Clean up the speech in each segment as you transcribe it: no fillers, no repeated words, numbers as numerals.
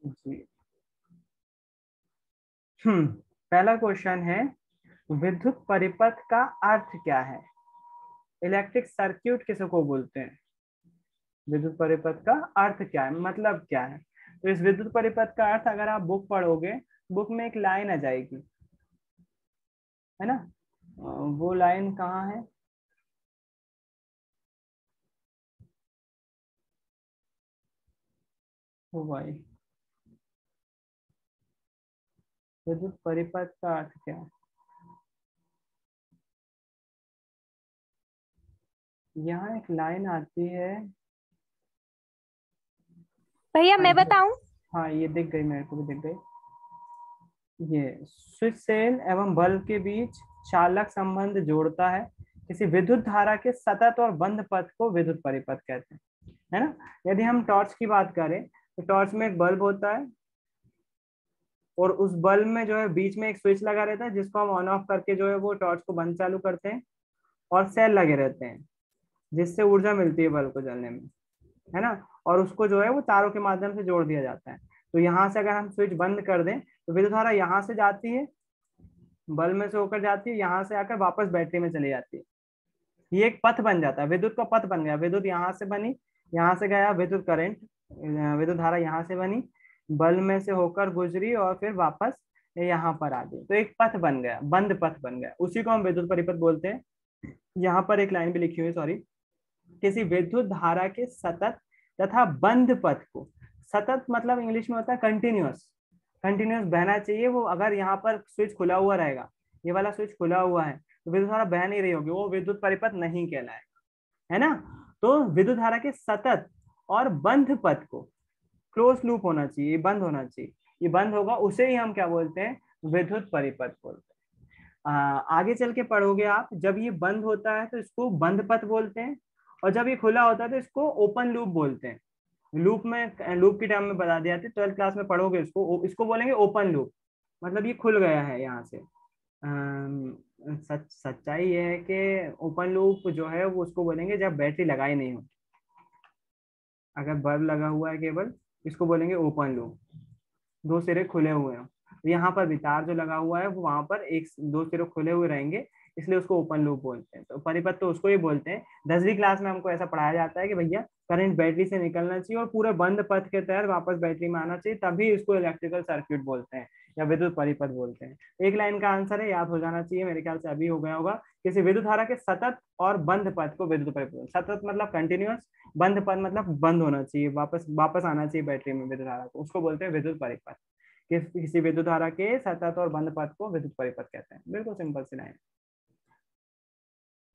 जी। पहला क्वेश्चन है, विद्युत परिपथ का अर्थ क्या है? इलेक्ट्रिक सर्क्यूट किसे को बोलते हैं? विद्युत परिपथ का अर्थ क्या है, मतलब क्या है? तो इस विद्युत परिपथ का अर्थ अगर आप बुक पढ़ोगे, बुक में एक लाइन आ जाएगी, है ना? वो लाइन कहाँ है? वो भाई, विद्युत परिपथ का अर्थ क्या है? यहाँ एक लाइन आती है। भैया हाँ मैं ये, बताऊं? हाँ ये दिख गई, मेरे को भी दिख गई। ये स्विच सेल एवं बल्ब के बीच चालक संबंध जोड़ता है। किसी विद्युत धारा के सतत और बंद पथ को विद्युत परिपथ कहते हैं, है ना? यदि हम टॉर्च की बात करें, तो टॉर्च में एक बल्ब होता है, और उस बल्ब में जो है बीच में एक स्विच लगा रहता है, जिसको हम ऑन ऑफ करके जो है वो टॉर्च को बंद चालू करते हैं। और सेल लगे रहते हैं, जिससे ऊर्जा मिलती है बल्ब को जलने में, है ना? और उसको जो है वो तारों के माध्यम से जोड़ दिया जाता है। तो यहाँ से अगर हम स्विच बंद कर दें, तो विद्युत धारा यहाँ से जाती है, बल्ब में से होकर जाती है, यहाँ से आकर वापस बैटरी में चली जाती है। ये एक पथ बन जाता है, विद्युत का पथ बन गया। विद्युत यहाँ से बनी, यहाँ से गया विद्युत करंट, विद्युत धारा यहाँ से बनी, बल्ब में से होकर गुजरी और फिर वापस यहाँ पर आ गई। तो एक पथ बन गया, बंद पथ बन गया, उसी को हम विद्युत परिपथ बोलते हैं। यहाँ पर एक लाइन भी लिखी हुई है, सॉरी। किसी विद्युत धारा के सतत तथा बंद पथ को, सतत मतलब इंग्लिश में होता है कंटिन्यूअस, कंटिन्यूअस बहना चाहिए वो। अगर यहाँ पर स्विच खुला हुआ रहेगा, ये वाला स्विच खुला हुआ है, तो विद्युत धारा बह नहीं रही होगी, वो विद्युत परिपथ नहीं कहलाएगा, है ना? तो विद्युत धारा के सतत और बंद पथ को, क्लोज लूप होना चाहिए, बंद होना चाहिए, ये बंद होगा, उसे ही हम क्या बोलते हैं? विद्युत परिपथ बोलते हैं। आगे चल के पढ़ोगे आप, जब ये बंद होता है तो इसको बंद पथ बोलते हैं, और जब ये खुला होता है तो इसको ओपन लूप बोलते हैं। लूप में, लूप की टर्म में बता दिया था, 12th क्लास में पढ़ोगे इसको, इसको बोलेंगे ओपन लूप, मतलब ये खुल गया है यहाँ से। सच्चाई ये है कि ओपन लूप जो है वो उसको बोलेंगे जब बैटरी लगाई नहीं हो, अगर बल्ब लगा हुआ है केवल, इसको बोलेंगे ओपन लूप, दो सिरे खुले हुए हैं। तो यहाँ पर भी तार जो लगा हुआ है वो वहां पर एक दो सिरे खुले हुए रहेंगे, इसलिए उसको ओपन लूप बोलते हैं। तो परिपथ तो उसको ही बोलते हैं। 10वीं क्लास में हमको ऐसा पढ़ाया जाता है कि भैया करंट बैटरी से निकलना चाहिए और पूरे बंद पथ के तहत वापस बैटरी में आना चाहिए, तभी इसको इलेक्ट्रिकल सर्क्यूट बोलते हैं या विद्युत परिपथ बोलते हैं। एक लाइन का आंसर है, याद हो जाना चाहिए, मेरे ख्याल से अभी हो गया होगा। किसी विद्युत धारा के सतत और बंद पथ को विद्युत परिपथ, सतत मतलब कंटिन्यूअस, बंद पथ मतलब बंद होना चाहिए, वापस वापस आना चाहिए बैटरी में विद्युत धारा को, उसको बोलते हैं विद्युत परिपथ। किसी विद्युत धारा के सतत और बंद पथ को विद्युत परिपथ कहते हैं। बिल्कुल सिंपल सी लाइन।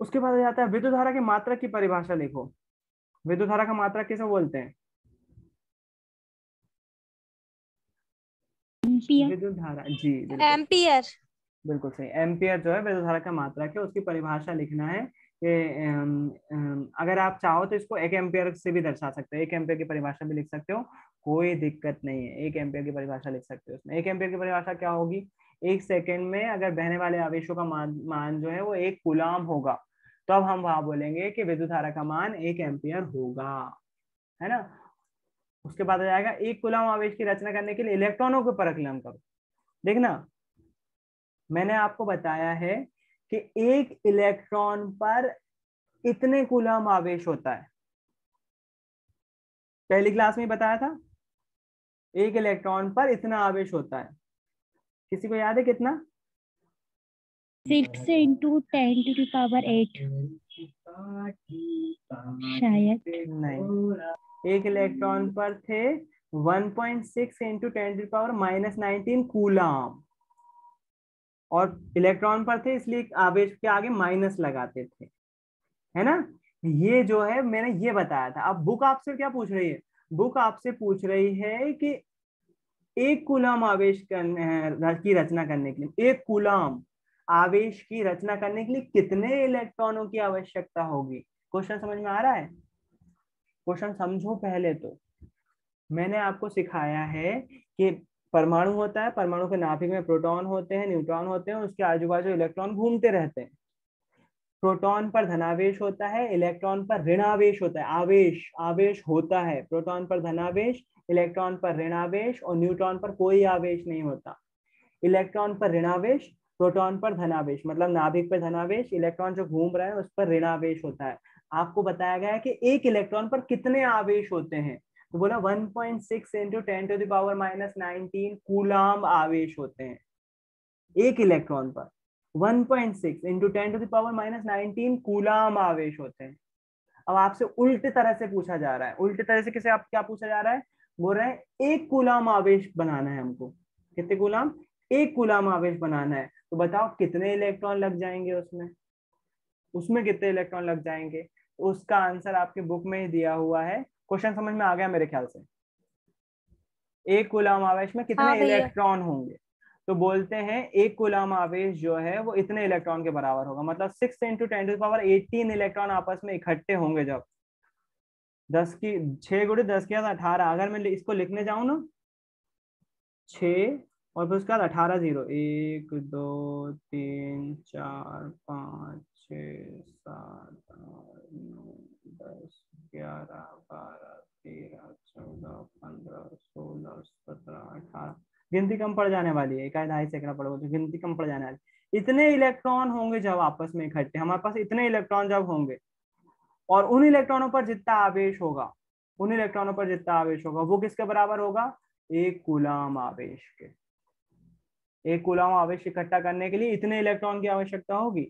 उसके बाद आ जाता है विद्युत धारा की मात्रा की परिभाषा लिखो। विद्युत धारा का मात्रा किसे बोलते हैं? एम्पियर। विद्युत धारा, जी बिल्कुल सही, एम्पियर। बिल्कुल सही। एम्पियर जो है विद्युत धारा का मात्रक है, उसकी परिभाषा लिखना है कि अगर आप चाहो तो इसको एक एम्पियर से भी दर्शा सकते हो, एक एम्पियर की परिभाषा भी लिख सकते हो, कोई दिक्कत नहीं है, एक एम्पियर की परिभाषा लिख सकते हो। उसमें एक एम्पियर की परिभाषा क्या होगी? एक सेकेंड में अगर बहने वाले आवेशों का मान जो है वो 1 कूलाम होगा, तो अब हम वहां बोलेंगे कि विद्युत धारा का मान 1 एम्पियर होगा, है ना? उसके बाद आ जाएगा 1 कूलाम आवेश की रचना करने के लिए इलेक्ट्रॉनों के परिकलन करो। देखना, मैंने आपको बताया है कि एक इलेक्ट्रॉन पर इतने कूलम आवेश होता है, पहली क्लास में ही बताया था, एक इलेक्ट्रॉन पर इतना आवेश होता है। किसी को याद है कितना? 6 × 10⁸ शायद। नहीं, एक इलेक्ट्रॉन पर थे 1.6 इंटू 10⁻⁻19 कूलम, और इलेक्ट्रॉन पर थे इसलिए आवेश के आगे माइनस लगाते थे, है ना? ये जो है मैंने ये बताया था। अब बुक आपसे क्या पूछ रही है? बुक आपसे पूछ रही है कि 1 कूलम आवेश की रचना करने के लिए, 1 कूलम आवेश की रचना करने के लिए कितने इलेक्ट्रॉनों की आवश्यकता होगी। क्वेश्चन समझ में आ रहा है? क्वेश्चन समझो पहले तो। मैंने आपको सिखाया है कि परमाणु होता है, परमाणु के नाभिक में प्रोटॉन होते हैं, न्यूट्रॉन होते हैं, उसके आजू बाजू इलेक्ट्रॉन घूमते रहते हैं। प्रोटॉन पर धनावेश होता है, इलेक्ट्रॉन पर ऋणावेश होता है। आवेश आवेश होता है, प्रोटॉन पर धनावेश, इलेक्ट्रॉन पर ऋणावेश, और न्यूट्रॉन पर कोई आवेश नहीं होता। इलेक्ट्रॉन पर ऋणावेश, प्रोटॉन पर धनावेश, मतलब नाभिक पर धनावेश, इलेक्ट्रॉन जो घूम रहा है उस पर ऋणावेश होता है। आपको बताया गया है कि एक इलेक्ट्रॉन पर कितने आवेश होते हैं, तो बोला 1.6 इंटू 10⁻⁹ कूलाम आवेश होते हैं एक इलेक्ट्रॉन पर। 1.6 इंटू 10⁻⁹ कूलाम आवेश होते हैं। अब आपसे उल्टे तरह से पूछा जा रहा है, उल्टे तरह से किसे आप क्या पूछा जा रहा है, बोल रहे हैं एक कूलाम आवेश बनाना है हमको। कितने कूलाम, एक कूलाम आवेश बनाना है, तो बताओ कितने इलेक्ट्रॉन लग जाएंगे उसमें, उसमें कितने इलेक्ट्रॉन लग जाएंगे। तो उसका आंसर आपके बुक में ही दिया हुआ है। क्वेश्चन समझ में आ गया मेरे ख्याल से। एक कूलाम आवेश में कितने हाँ भैया। इलेक्ट्रॉन होंगे, तो बोलते हैं एक कूलाम आवेश जो है वो इतने इलेक्ट्रॉन के बराबर होगा, मतलब 6 इंटू 10⁻18 इलेक्ट्रॉन आपस में इकट्ठे होंगे जब 10 की 6 गुणे 10 की 18। अगर मैं इसको लिखने जाऊं ना, 6 और फिर उसके बाद 18 जीरो, 1 2 3 4 5 6 7 8 9 10 11 12 13 14 15 16 17 18। गिनती कम पड़ जाने वाली है, 1 2 पड़ोगे तो गिनती कम पड़ जाने वाली। इतने इलेक्ट्रॉन होंगे जब आपस में इकट्ठे, हमारे पास इतने इलेक्ट्रॉन जब होंगे, और उन इलेक्ट्रॉनों पर जितना आवेश होगा, उन इलेक्ट्रॉनों पर जितना आवेश होगा वो किसके बराबर होगा, एक कूलाम आवेश के। एक कूलाम आवेश इकट्ठा करने के लिए इतने इलेक्ट्रॉन की आवश्यकता होगी,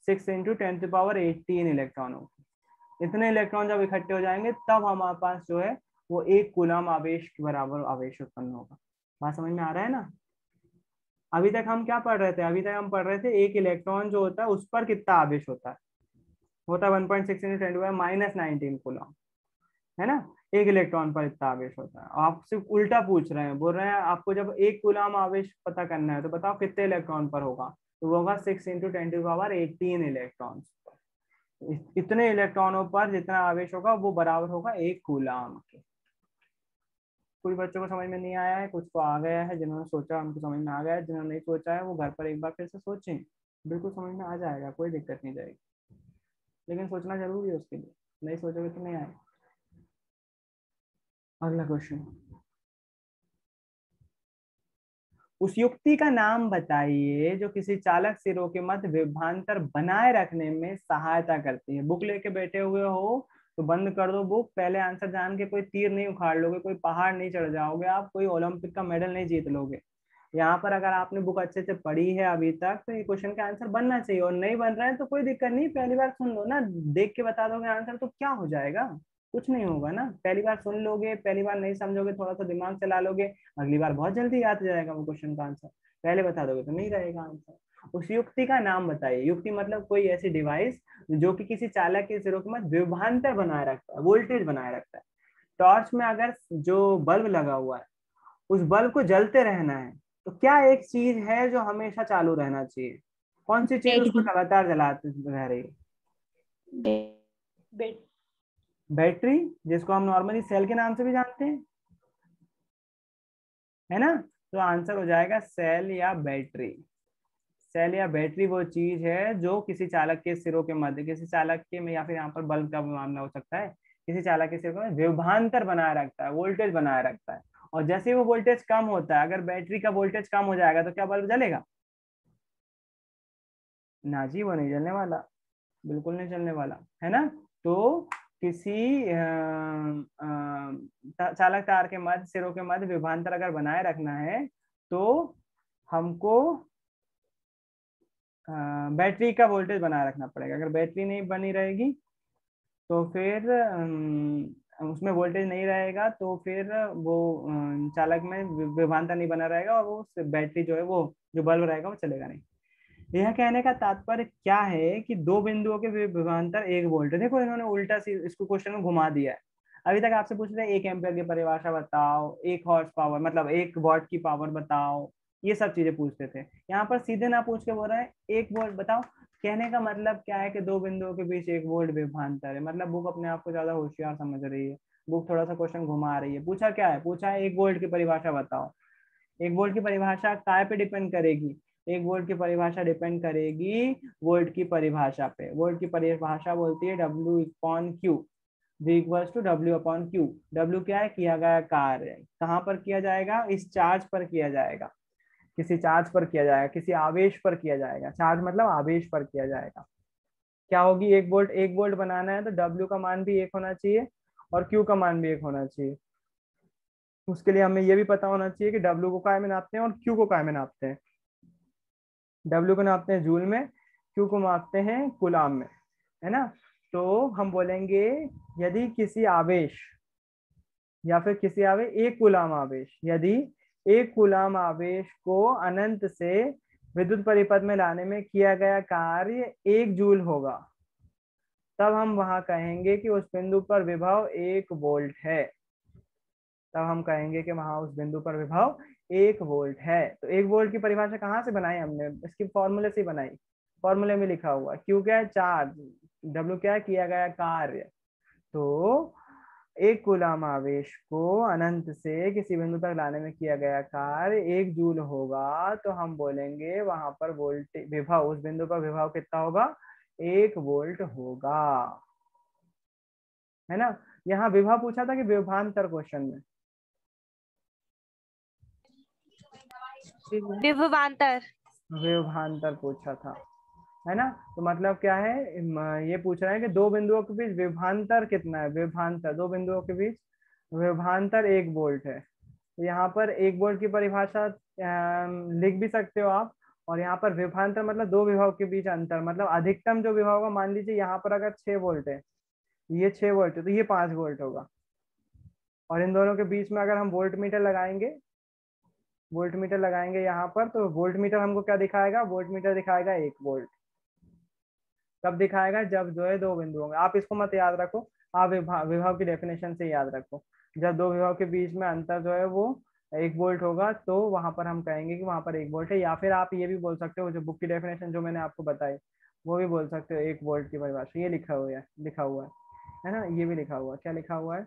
6 इंटू 10⁻18 इलेक्ट्रॉन होगी। इतने इलेक्ट्रॉन जब इकट्ठे हो जाएंगे तब हमारे पास जो है वो एक कूलाम आवेश के बराबर आवेश उत्पन्न होगा। बात समझ में आ रहा है ना। अभी तक हम क्या पढ़ रहे थे, अभी तक हम पढ़ रहे थे एक इलेक्ट्रॉन जो होता है उस पर कितना आवेश होता है 1.6 इंटू 10⁻19 कूलाम, है ना। एक इलेक्ट्रॉन पर इतना आवेश होता है। आप सिर्फ उल्टा पूछ रहे हैं, बोल रहे हैं आपको जब एक कूलाम आवेश पता करना है तो बताओ कितने इलेक्ट्रॉन पर होगा, तो वो होगा 6 इंटू 10⁻18 इलेक्ट्रॉन। इतने इलेक्ट्रॉनों पर जितना आवेश होगा वो बराबर होगा एक कूलाम के। कुछ बच्चों को समझ में नहीं आया है, कुछ को आ गया है, जिन्होंने सोचा उनको समझ में आ गया है, जिन्होंने नहीं सोचा है वो घर पर एक बार फिर से सोचें, बिल्कुल समझ में आ जाएगा, कोई दिक्कत नहीं जाएगी, लेकिन सोचना जरूरी है उसके लिए, नहीं सोचोगे तो नहीं आएगा। अगला क्वेश्चन, उस युक्ति का नाम बताइए जो किसी चालक सिरों के मध्य विभवांतर बनाए रखने में सहायता करती है। बुक लेके बैठे हुए हो तो बंद कर दो बुक, पहले आंसर जान के कोई तीर नहीं उखाड़ लोगे, कोई पहाड़ नहीं चढ़ जाओगे आप, कोई ओलंपिक का मेडल नहीं जीत लोगे। यहाँ पर अगर आपने बुक अच्छे से पढ़ी है अभी तक तो ये क्वेश्चन का आंसर बनना चाहिए, और नहीं बन रहा है तो कोई दिक्कत नहीं, पहली बार सुन लो ना, देख के बता दोगे आंसर तो क्या हो जाएगा, कुछ नहीं होगा ना। पहली बार सुन लोगे, पहली बार नहीं समझोगे, थोड़ा सा दिमाग चला लोगे, अगली बार बहुत जल्दी याद हो जाएगा वो क्वेश्चन का आंसर। पहले बता दोगे तो नहीं रहेगा आंसर। उस युक्ति का नाम बताइए। युक्ति मतलब कोई ऐसी डिवाइस जो कि किसी चालक के सिरों के मध्य विभवांतर बनाए रखता है, वोल्टेज बनाए रखता है। टॉर्च में अगर जो बल्ब लगा हुआ है उस बल्ब को जलते रहना है, तो क्या एक चीज है जो हमेशा चालू रहना चाहिए, कौन सी चीज उसको बैटरी। लगातार जलाते रह रही है, बैट बैटरी, जिसको हम नॉर्मली सेल के नाम से भी जानते हैं, है ना। तो आंसर हो जाएगा सेल या बैटरी। सेल या बैटरी वो चीज है जो किसी चालक के सिरों के मध्य, किसी चालक के में, या फिर यहाँ पर बल्ब का मामला हो सकता है, किसी चालक के सिरों में विभवांतर बनाए रखता है, वोल्टेज बनाए रखता है। और जैसे ही वो वोल्टेज कम होता है, अगर बैटरी का वोल्टेज कम हो जाएगा तो क्या बल्ब जलेगा, ना जी, वो नहीं जलने वाला, बिल्कुल नहीं चलने वाला, है ना। तो किसी चालक तार के मध्य, सिरों के मध्य विभवांतर अगर बनाए रखना है तो हमको बैटरी का वोल्टेज बनाए रखना पड़ेगा। अगर बैटरी नहीं बनी रहेगी तो फिर उसमें वोल्टेज नहीं रहेगा, तो फिर वो चालक में विभवांतर नहीं बना रहेगा, और वो बैटरी जो है, वो जो बल्ब रहेगा वो चलेगा नहीं। यह कहने का तात्पर्य क्या है कि दो बिंदुओं के विभवांतर 1 वोल्ट है। देखो इन्होंने उल्टा सी इसको क्वेश्चन में घुमा दिया है। अभी तक आपसे पूछ रहे हैं 1 एम्पियर की परिभाषा बताओ, 1 हॉर्स पावर मतलब 1 वाट की पावर बताओ, ये सब चीजें पूछते थे। यहाँ पर सीधे ना पूछ के बोल रहे हैं 1 वोल्ट बताओ। कहने का मतलब क्या है कि दो बिंदुओं के बीच 1 वोल्ट विभवांतर है, मतलब बुक अपने आप को ज्यादा होशियार समझ रही है, बुक थोड़ा सा क्वेश्चन घुमा रही है। पूछा क्या है, पूछा है 1 वोल्ट की परिभाषा बताओ। 1 वोल्ट की परिभाषा काय पे डिपेंड करेगी, 1 वोल्ट की परिभाषा डिपेंड करेगी वोल्ट की परिभाषा पे। वोल्ट की परिभाषा बोलती है W/Q, V = W/Q। W क्या है? किया गया कार्य। कहाँ पर किया जाएगा? इस चार्ज पर किया जाएगा, किसी चार्ज पर किया जाएगा, किसी आवेश पर किया जाएगा। चार्ज मतलब आवेश पर किया जाएगा। क्या होगी? 1 वोल्ट बनाना है तो W का मान भी 1 होना चाहिए और Q का मान भी 1 होना चाहिए। उसके लिए हमें ये भी पता होना चाहिए कि W को काय में नापते हैं और Q को काय में नापते हैं। W को नापते हैं जूल में, Q को मापते हैं कूलाम में, है ना। तो हम बोलेंगे यदि किसी आवेश या फिर किसी आवेश 1 कूलाम आवेश, यदि 1 कूलाम आवेश को अनंत से विद्युत परिपथ में लाने में किया गया कार्य 1 जूल होगा, तब हम वहां कहेंगे कि उस बिंदु पर विभव 1 वोल्ट है। तब हम कहेंगे कि वहां उस बिंदु पर विभव 1 वोल्ट है। तो 1 वोल्ट की परिभाषा कहाँ से बनाई हमने? इसकी फॉर्मूले से बनाई। फॉर्मूले में लिखा हुआ Q क्या है? चार्ज। W क्या है? किया गया कार्य। तो 1 कूलाम आवेश को अनंत से किसी बिंदु तक लाने में किया गया कार्य 1 जूल होगा, तो हम बोलेंगे वहां पर वोल्टेज विभव, उस बिंदु पर विभव कितना होगा? 1 वोल्ट होगा, है ना। यहाँ विभव पूछा था कि विभवांतर क्वेश्चन में? विभवांतर। विभवांतर पूछा था, है ना। तो मतलब क्या है? ये पूछ रहा है कि दो बिंदुओं के बीच विभवांतर कितना है। विभवांतर, दो बिंदुओं के बीच विभवांतर 1 वोल्ट है। तो यहाँ पर 1 वोल्ट की परिभाषा लिख भी सकते हो आप। और यहाँ पर विभवांतर मतलब दो विभव के बीच अंतर, मतलब अधिकतम जो विभव होगा, मान लीजिए यहाँ पर अगर 6 वोल्ट है, ये 6 वोल्ट है, तो ये 5 वोल्ट होगा। और इन दोनों के बीच में अगर हम वोल्ट मीटर लगाएंगे, वोल्ट मीटर लगाएंगे यहाँ पर, तो वोल्ट मीटर हमको क्या दिखाएगा? वोल्ट मीटर दिखाएगा 1 वोल्ट। कब दिखाएगा? जब जो है दो बिंदु होंगे। आप इसको मत याद रखो, आप विभव की डेफिनेशन से याद रखो। जब दो विभव के बीच में अंतर जो है वो 1 वोल्ट होगा, तो वहां पर हम कहेंगे कि वहां पर 1 वोल्ट है। या फिर आप ये भी बोल सकते हो, जो बुक की डेफिनेशन जो मैंने आपको बताई, वो भी बोल सकते हो। 1 वोल्ट की परिभाषा ये लिखा हुआ है, है ना। ये भी लिखा हुआ है, क्या लिखा हुआ है?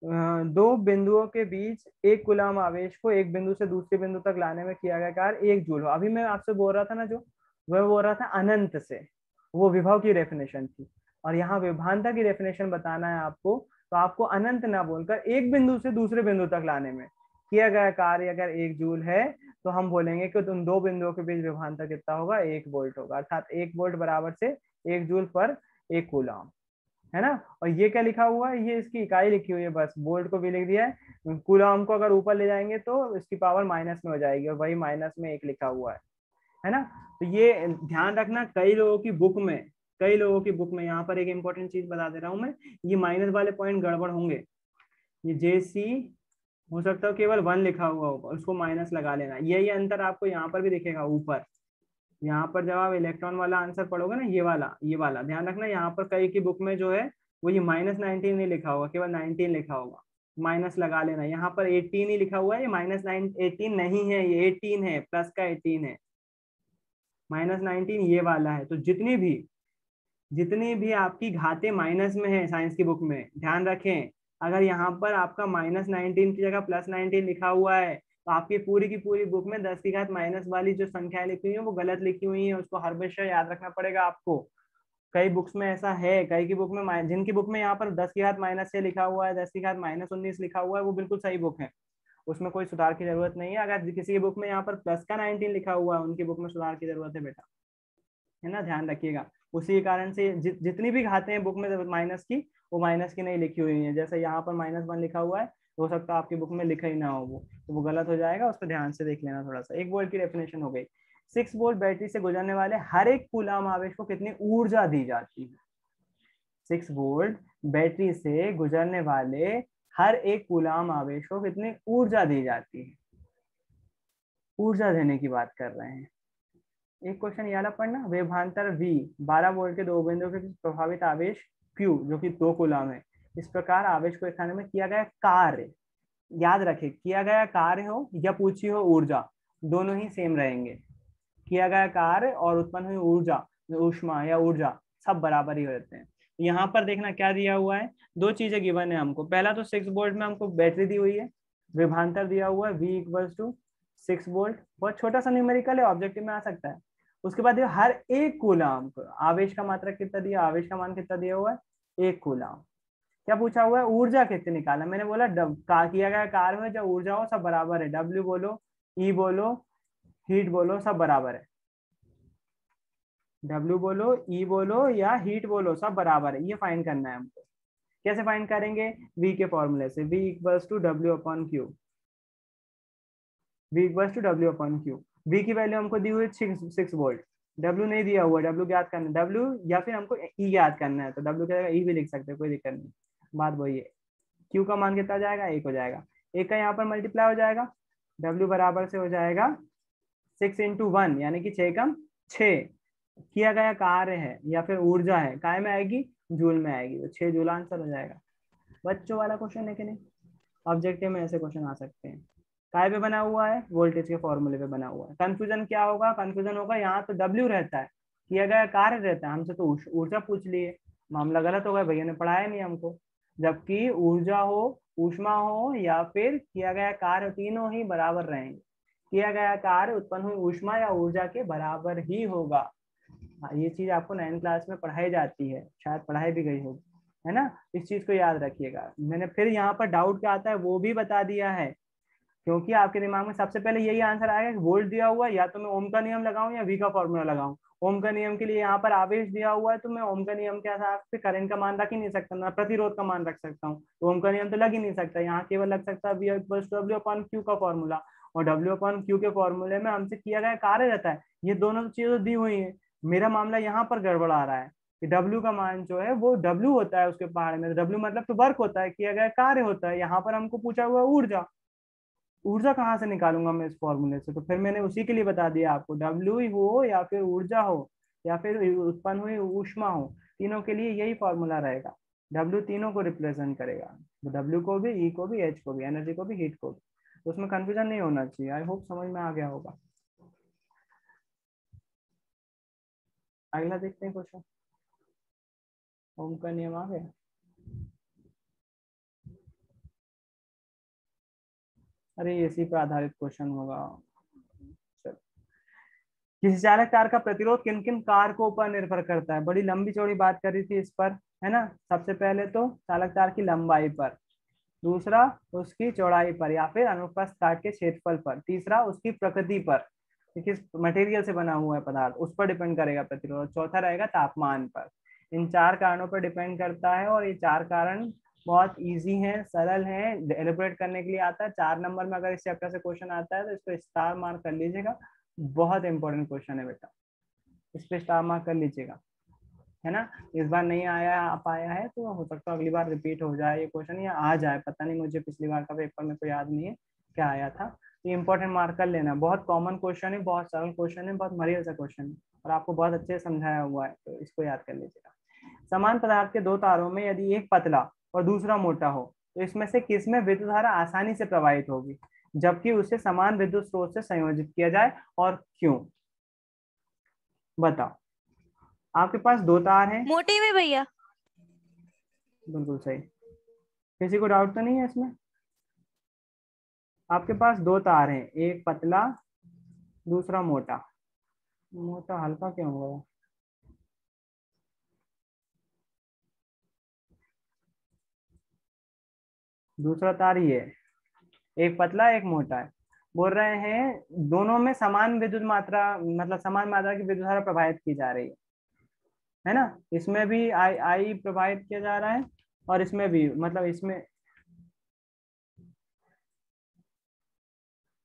दो बिंदुओं के बीच 1 कूलाम आवेश को एक बिंदु से दूसरे बिंदु तक लाने में किया गया कार्य 1 जूल हो। अभी मैं आपसे बोल रहा था ना, जो वह बोल रहा था अनंत से, वो विभव की डेफिनेशन थी। और यहाँ विभवांतर की डेफिनेशन बताना है आपको, तो आपको अनंत ना बोलकर एक बिंदु से दूसरे बिंदु तक लाने में किया गया कार्य अगर 1 जूल है, तो हम बोलेंगे कि उन दो बिंदुओं के बीच विभवांतर कितना होगा? 1 वोल्ट होगा। अर्थात 1 वोल्ट बराबर से 1 जूल पर 1 कूलाम, है ना। और ये क्या लिखा हुआ है? ये इसकी इकाई लिखी हुई है, बस वोल्ट को भी लिख दिया है। कूलाम को अगर ऊपर ले जाएंगे तो इसकी पावर माइनस में हो जाएगी, और वही माइनस में 1 लिखा हुआ है ना। तो ये ध्यान रखना, कई लोगों की बुक में, यहाँ पर एक इंपॉर्टेंट चीज बता दे रहा हूं मैं, ये माइनस वाले पॉइंट गड़बड़ होंगे। ये JC हो सकता है केवल 1 लिखा हुआ होगा, उसको माइनस लगा लेना। यही अंतर आपको यहाँ पर भी दिखेगा ऊपर। यहाँ पर जब आप इलेक्ट्रॉन वाला आंसर पढ़ोगे ना, ये वाला ध्यान रखना। यहाँ पर कई की बुक में जो है वो ये -19 नहीं लिखा होगा, केवल 19 लिखा होगा, माइनस लगा लेना। यहाँ पर 18 ही लिखा हुआ है, ये -18 नहीं है, ये 18 है, प्लस का 18 है। -19 ये वाला है। तो जितनी भी आपकी घातें माइनस में है साइंस की बुक में, ध्यान रखें, अगर यहाँ पर आपका -19 की जगह +19 लिखा हुआ है, तो आपकी पूरी की पूरी बुक में 10 की घात माइनस वाली जो संख्या लिखी हुई है वो गलत लिखी हुई है। उसको हमेशा याद रखना पड़ेगा आपको। कई बुक्स में ऐसा है, कई की बुक में, जिनकी बुक में यहाँ पर 10 की घात -6 लिखा हुआ है, 10 की घात -19 लिखा हुआ है, वो बिल्कुल सही बुक है, उसमें कोई सुधार की जरूरत नहीं है। अगर किसी की बुक में यहाँ पर प्लस का 19 लिखा हुआ है, उनकी बुक में सुधार की जरूरत है बेटा, है ना, ध्यान रखिएगा। उसी कारण से जितनी भी घातें हैं बुक में माइनस की, वो माइनस की नहीं लिखी हुई है। जैसे यहाँ पर -1 लिखा हुआ है, हो सकता है आपकी बुक में लिखा ही ना हो, वो तो वो गलत हो जाएगा, उस पर ध्यान से देख लेना थोड़ा सा। 1 वोल्ट की डेफिनेशन हो गई। 6 वोल्ट बैटरी से गुजरने वाले हर एक कूलाम आवेश को कितनी ऊर्जा दी जाती है? 6 वोल्ट बैटरी से गुजरने वाले हर एक कूलाम आवेश को कितनी ऊर्जा दी जाती है? ऊर्जा देने की बात कर रहे हैं। एक क्वेश्चन याद पढ़ना, विभवांतर V 12 वोल्ट के दो बिंदुओं के बीच प्रभावित आवेश Q जो कि 2 कूलाम है, इस प्रकार आवेश को स्थान में किया गया कार्य, याद रखे, किया गया कार्य हो या पूछी हो ऊर्जा, दोनों ही सेम रहेंगे। किया गया कार्य और उत्पन्न हुई ऊर्जा, ऊष्मा या ऊर्जा, सब बराबर ही होते हैं। यहाँ पर देखना क्या दिया हुआ है, दो चीजें गिवन है हमको। पहला तो 6 वोल्ट में हमको बैटरी दी हुई है, विभवांतर दिया हुआ है V = 6 वोल्ट, बहुत छोटा सा न्यूमेरिकल है, ऑब्जेक्टिव में आ सकता है। उसके बाद हर एक कूलम आवेश का मात्रा कितना दिया, आवेश का मान कितना दिया हुआ है, 1 कूलम। क्या पूछा हुआ है, ऊर्जा कितनी निकालना। मैंने बोला किया गया कार्य में जब ऊर्जा हो सब बराबर है, डब्ल्यू बोलो, ई बोलो, हीट बोलो, सब बराबर है। डब्ल्यू बोलो, ई बोलो या हीट बोलो, सब बराबर है। ये फाइंड करना है हमको। कैसे फाइंड करेंगे, वी के फॉर्मूले से, V equals to W upon Q, V equals to W upon Q. V की वैल्यू हमको दी हुई 6 वोल्ट, W नहीं दिया हुआ, W ज्ञात करना है, W या फिर हमको E ज्ञात करना है, तो W क्या जाएगा, E भी लिख सकते हैं, कोई दिक्कत नहीं। बात वही है, Q का मान कितना जाएगा, 1 हो जाएगा, 1 का यहाँ पर मल्टीप्लाई हो जाएगा, W बराबर से हो जाएगा 6 इंटू 1 यानी कि 6 कम 6। किया गया कार्य है या फिर ऊर्जा है, काय में आएगी, जूल में आएगी, तो 6 जूल आंसर हो जाएगा। बच्चों वाला क्वेश्चन है कि नहीं, ऑब्जेक्टिव में ऐसे क्वेश्चन आ सकते हैं। काय पे बना हुआ है, वोल्टेज के फॉर्मूले पे बना हुआ है। कंफ्यूजन क्या होगा, कंफ्यूजन होगा यहाँ तो W रहता है, किया गया कार्य रहता है, हमसे तो ऊर्जा पूछ लिए, मामला गलत हो गया, भैया ने पढ़ाया नहीं हमको। जबकि ऊर्जा हो, ऊष्मा हो या फिर किया गया कार्य, तीनों ही बराबर रहेंगे। किया गया कार्य उत्पन्न हुई ऊष्मा या ऊर्जा के बराबर ही होगा। ये चीज आपको 9th क्लास में पढ़ाई जाती है, शायद पढ़ाई भी गई होगी, है ना। इस चीज को याद रखिएगा। मैंने फिर यहाँ पर डाउट क्या आता है वो भी बता दिया है, क्योंकि आपके दिमाग में सबसे पहले यही आंसर आएगा कि वोल्ट दिया हुआ है, या तो मैं ओम का नियम लगाऊं या वी का फॉर्मूला लगाऊं। ओम का नियम के लिए यहाँ पर आवेश दिया हुआ है, तो मैं ओम का नियम के आधार पे करंट का मान रख ही नहीं सकता, मैं प्रतिरोध का मान रख सकता हूँ, तो ओम का नियम तो लग ही नहीं सकता। यहाँ केवल लग सकता है V equals to W upon Q का फॉर्मूला, और डब्ल्यू अपॉन क्यू के फॉर्मूले में हमसे किया गया कार्य रहता है। ये दोनों चीजें दी हुई है। मेरा मामला यहाँ पर गड़बड़ आ रहा है कि W का मान जो है वो W होता है उसके पहाड़ में, W मतलब तो वर्क होता है, किया गया कार्य होता है। यहाँ पर हमको पूछा हुआ ऊर्जा, ऊर्जा कहाँ से निकालूंगा मैं इस फॉर्मूले से, तो फिर मैंने उसी के लिए बता दिया आपको, डब्ल्यू ही हो या फिर ऊर्जा हो या फिर उत्पन्न हुई ऊष्मा हो, तीनों के लिए यही फॉर्मूला रहेगा। डब्ल्यू तीनों को रिप्रेजेंट करेगा, डब्ल्यू को भी, ई को भी, एच को भी, एनर्जी को भी, हीट को भी। तो उसमें कंफ्यूजन नहीं होना चाहिए। आई होप समझ में आ गया होगा। अगला देखते हैं क्वेश्चन। ओम का नियम आ गया। अरे इसी पर आधारित क्वेश्चन होगा। किसी चालक तार का प्रतिरोध किन किन कारकों पर निर्भर करता है, बड़ी लंबी चौड़ी बात कर रही थी इस पर, है ना। सबसे पहले तो चालक तार की लंबाई पर, दूसरा उसकी चौड़ाई पर या फिर अनुप्रस्थ काट के क्षेत्रफल पर, तीसरा उसकी प्रकृति पर, किस मटेरियल से बना हुआ है पदार्थ, उस पर डिपेंड करेगा प्रतिरोध, चौथा रहेगा तापमान पर। इन 4 कारणों पर डिपेंड करता है, और ये 4 कारण बहुत इजी हैं, सरल हैं, एलिब्रेट करने के लिए आता है। 4 नंबर में अगर इस चैप्टर से क्वेश्चन आता है तो इसको स्टार मार्क कर लीजिएगा, बहुत इंपॉर्टेंट क्वेश्चन है बेटा, इस पे स्टार मार्क कर लीजिएगा, है ना। इस बार नहीं आया आ पाया है तो हो सकता है अगली बार रिपीट हो जाए ये क्वेश्चन, या आ जाए, पता नहीं, मुझे पिछली बार का पेपर में तो याद नहीं है क्या आया था। ये इंपॉर्टेंट मार्क कर लेना, बहुत कॉमन क्वेश्चन है, बहुत सरल क्वेश्चन है, बहुत मरियल सा क्वेश्चन है, और आपको बहुत अच्छे से समझाया हुआ है, तो इसको याद कर लीजिएगा। समान पदार्थ के 2 तारों में यदि एक पतला और दूसरा मोटा हो, तो इसमें से किसमें विद्युत धारा आसानी से प्रवाहित होगी, जबकि उसे समान विद्युत स्रोत से संयोजित किया जाए, और क्यों, बताओ। आपके पास 2 तार हैं, मोटे में भैया। बिल्कुल सही, किसी को डाउट तो नहीं है इसमें। आपके पास 2 तार हैं, एक पतला दूसरा मोटा, मोटा हल्का क्यों हो गया, दूसरा तार ये है, एक पतला एक मोटा है। बोल रहे हैं दोनों में समान विद्युत मात्रा, मतलब समान मात्रा की विद्युत धारा प्रवाहित की जा रही है ना। इसमें भी आई आई प्रवाहित किया जा रहा है, और इसमें भी, मतलब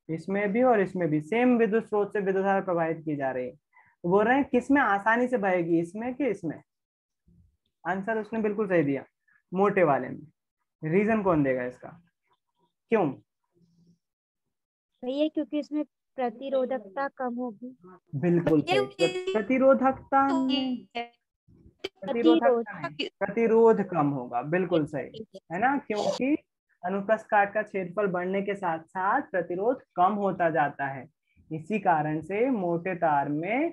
इसमें भी और इसमें भी सेम विद्युत स्रोत से विद्युत धारा प्रवाहित की जा रही है। तो बोल रहे हैं किसमें आसानी से बहेगी, इसमें कि इसमें। आंसर उसने बिल्कुल सही दिया, मोटे वाले में। रीजन कौन देगा इसका, क्यों। भैया क्योंकि इसमें प्रतिरोधकता कम होगी। बिल्कुल ये सही, प्रतिरोधकता नहीं, प्रतिरोध। प्रतिरोधकता नहीं, प्रतिरोध कम होगा, बिल्कुल सही, है ना। क्योंकि अनुप्रस्थ काट का क्षेत्रफल बढ़ने के साथ साथ प्रतिरोध कम होता जाता है, इसी कारण से मोटे तार में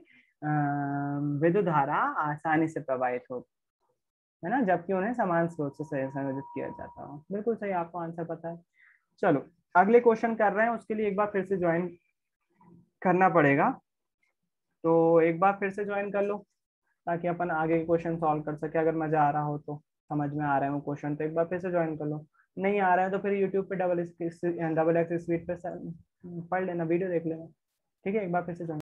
विद्युत धारा आसानी से प्रवाहित होती है ना, जबकि उन्हें समान स्रोत से संयोजित किया जाता है। बिल्कुल सही, आपको आंसर पता है। चलो अगले क्वेश्चन कर रहे हैं, उसके लिए एक बार फिर से ज्वाइन करना पड़ेगा। तो एक बार फिर से ज्वाइन कर लो ताकि अपन आगे के क्वेश्चन सॉल्व कर सके। अगर मजा आ रहा हो तो, समझ में आ रहे हो क्वेश्चन, तो एक बार फिर से ज्वाइन कर लो। नहीं आ रहा है तो फिर यूट्यूब पे डबल एक्स स्पीड पे पढ़ लेना, वीडियो देख लेना। ठीक है, एक बार फिर से ज्वाइन